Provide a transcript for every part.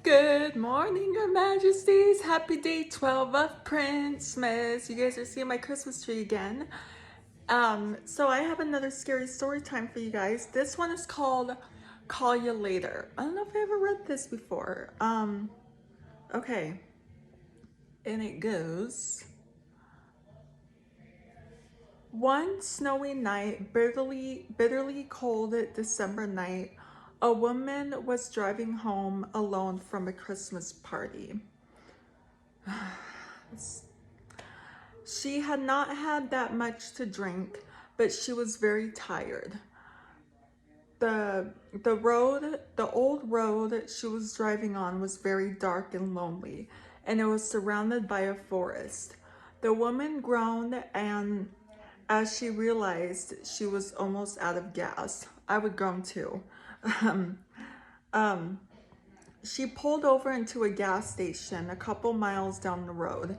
Good morning, Your Majesties. Happy day 12 of Princemess. You guys are seeing my Christmas tree again. So I have another scary story time for you guys. This one is called Call You Later. I don't know if I ever read this before. Okay. And it goes, one snowy night, bitterly cold December night, a woman was driving home alone from a Christmas party. She had not had that much to drink, but she was very tired. The old road she was driving on was very dark and lonely, and it was surrounded by a forest. The woman groaned and as she realized she was almost out of gas. I would groan too. Um, um, she pulled over into a gas station a couple miles down the road.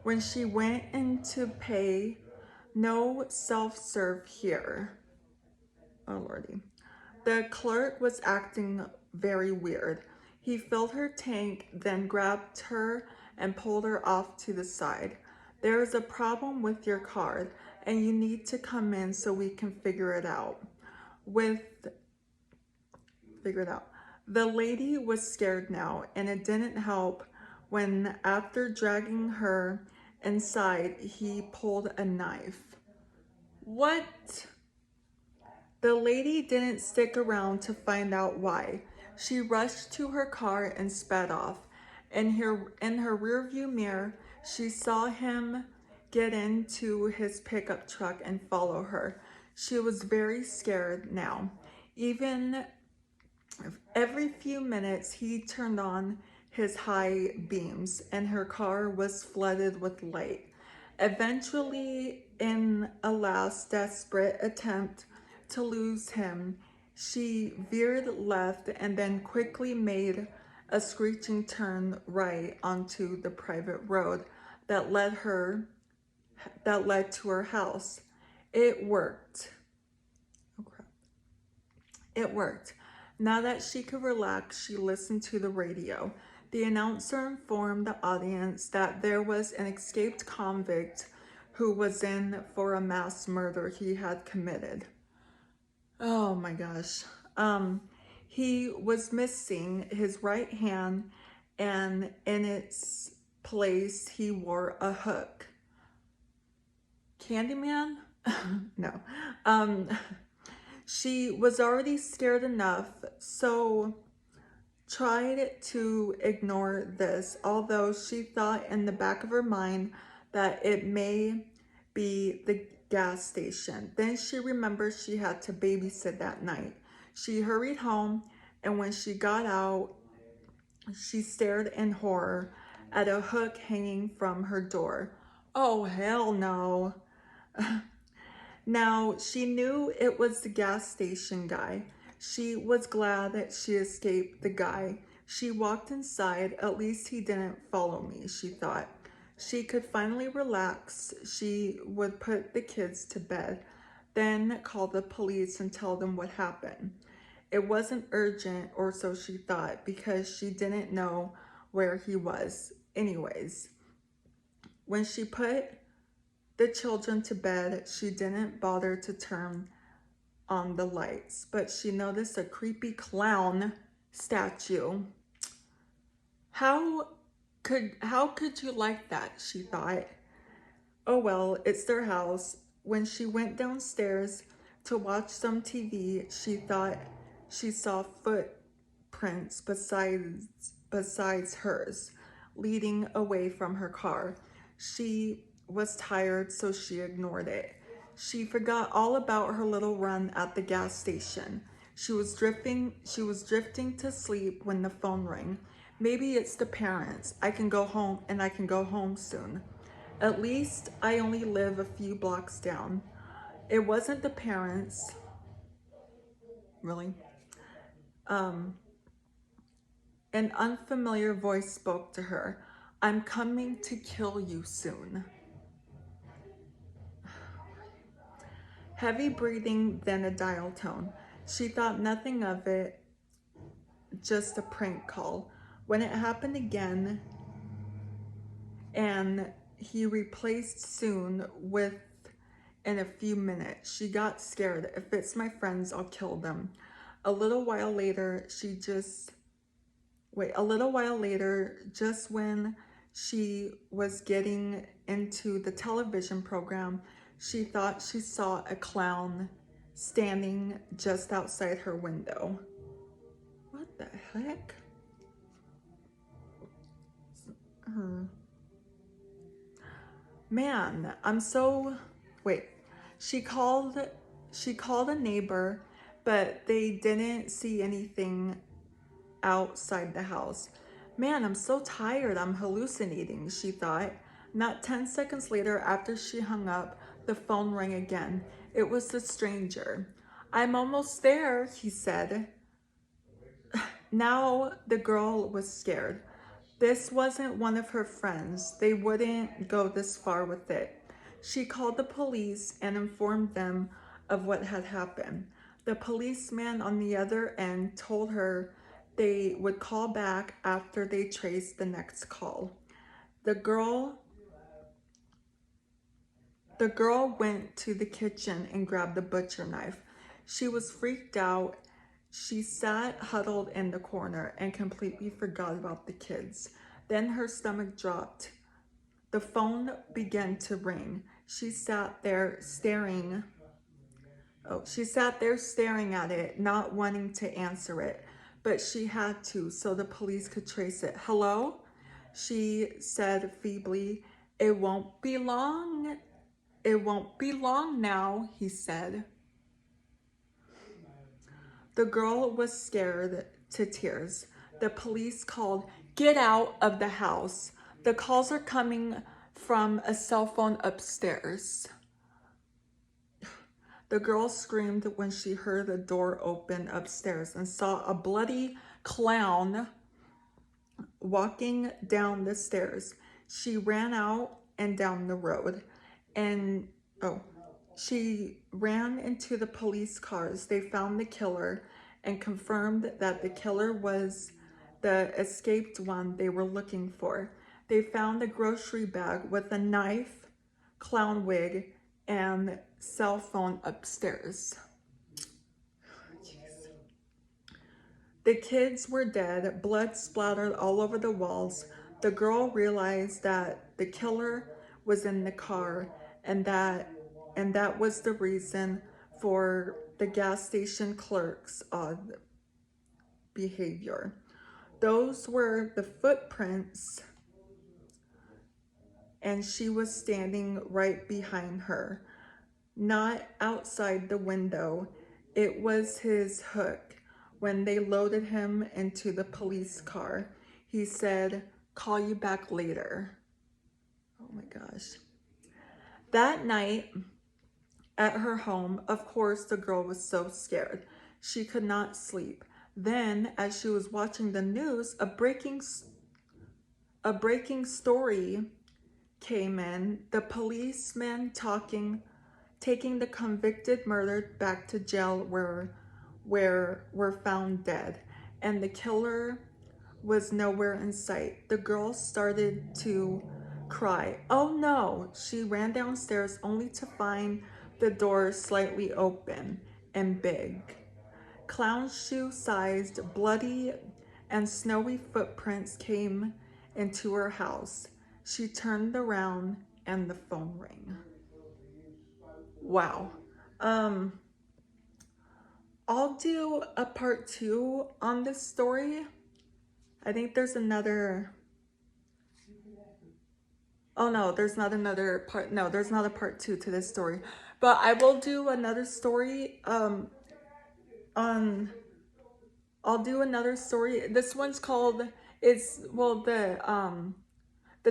When she went in to pay, no self-serve here. Oh lordy. The clerk was acting very weird. He filled her tank, then grabbed her and pulled her off to the side. There is a problem with your card and you need to come in so we can figure it out. The lady was scared now, and it didn't help when, after dragging her inside, he pulled a knife. What? The lady didn't stick around to find out why. She rushed to her car and sped off. In her rearview mirror, she saw him get into his pickup truck and follow her. She was very scared now. Even every few minutes, he turned on his high beams and her car was flooded with light. Eventually, in a last desperate attempt to lose him, she veered left and then quickly made a screeching turn right onto the private road that led to her house. It worked. Oh crap. It worked. Now that she could relax, she listened to the radio. The announcer informed the audience that there was an escaped convict who was in for a mass murder he had committed. Oh my gosh. He was missing his right hand, and in its place, he wore a hook. Candyman? No. She was already scared enough, so tried to ignore this, although she thought in the back of her mind that it may be the gas station. Then she remembered she had to babysit that night. She hurried home, and when she got out, she stared in horror at a hook hanging from her door. Oh, hell no. Now, she knew it was the gas station guy. She was glad that she escaped the guy. She walked inside. At least he didn't follow me, she thought. She could finally relax. She would put the kids to bed, then call the police and tell them what happened. It wasn't urgent, or so she thought, because she didn't know where he was. Anyways, when she put the children to bed, she didn't bother to turn on the lights, but she noticed a creepy clown statue. How could you like that, she thought. Oh well, it's their house. When she went downstairs to watch some TV, she thought she saw footprints besides hers, leading away from her car. She was tired, so she ignored it. She forgot all about her little run at the gas station. She was drifting to sleep when the phone rang. Maybe it's the parents. I can go home, and I can go home soon. At least I only live a few blocks down. It wasn't the parents. Really? An unfamiliar voice spoke to her. I'm coming to kill you soon. Heavy breathing, then a dial tone. She thought nothing of it, just a prank call. When it happened again, and he replaced soon with in a few minutes, she got scared. If it's my friends, I'll kill them. A little while later, just when she was getting into the television program, she thought she saw a clown standing just outside her window. What the heck? Man, I'm so, wait, she called, she called a neighbor, but they didn't see anything outside the house. Man, I'm so tired, I'm hallucinating, she thought. Not 10 seconds later, after she hung up, the phone rang again. It was the stranger. I'm almost there, he said. Now the girl was scared. This wasn't one of her friends. They wouldn't go this far with it. She called the police and informed them of what had happened. The policeman on the other end told her they would call back after they traced the next call. The girl went to the kitchen and grabbed the butcher knife. She was freaked out. She sat huddled in the corner and completely forgot about the kids. Then her stomach dropped. The phone began to ring. She sat there staring at it, not wanting to answer it, but she had to so the police could trace it. Hello? She said feebly. It won't be long. It won't be long now, he said. The girl was scared to tears. The police called, "Get out of the house. The calls are coming from a cell phone upstairs." The girl screamed when she heard the door open upstairs and saw a bloody clown walking down the stairs. She ran out and down the road, and she ran into the police cars. They found the killer and confirmed that the killer was the escaped one they were looking for. They found a grocery bag with a knife, clown wig, and cell phone upstairs. Jeez. The kids were dead, blood splattered all over the walls. The girl realized that the killer was in the car, and that was the reason for the gas station clerk's odd behavior. Those were the footprints, and she was standing right behind her, not outside the window. It was his hook. When they loaded him into the police car, he said, "Call you back later." Oh my gosh. That night at her home, of course, the girl was so scared. She could not sleep. Then, as she was watching the news, a breaking story came in. The policeman taking the convicted murderer back to jail were found dead, and the killer was nowhere in sight. The girl started to cry. Oh no! She ran downstairs only to find the door slightly open and big. Clown shoe-sized, bloody, and snowy footprints came into her house. She turned around and the phone rang. Wow. I'll do a part 2 on this story. I think there's another... Oh no, there's not another part. No, there's not a part 2 to this story. But I will do another story I'll do another story. This one's called, the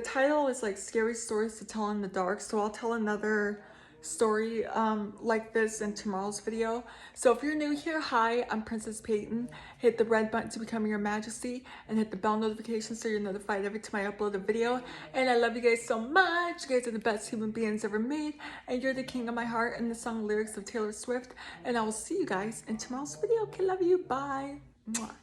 title is like Scary Stories to Tell in the Dark. So I'll tell another story like this in tomorrow's video. So if you're new here, hi, I'm Princess Peyton. Hit the red button to become your majesty and hit the bell notification so you're notified every time I upload a video. And I love you guys so much. You guys are the best human beings ever made, and you're the king of my heart, and the song lyrics of Taylor Swift. And I will see you guys in tomorrow's video. Okay, love you. Bye. Mwah.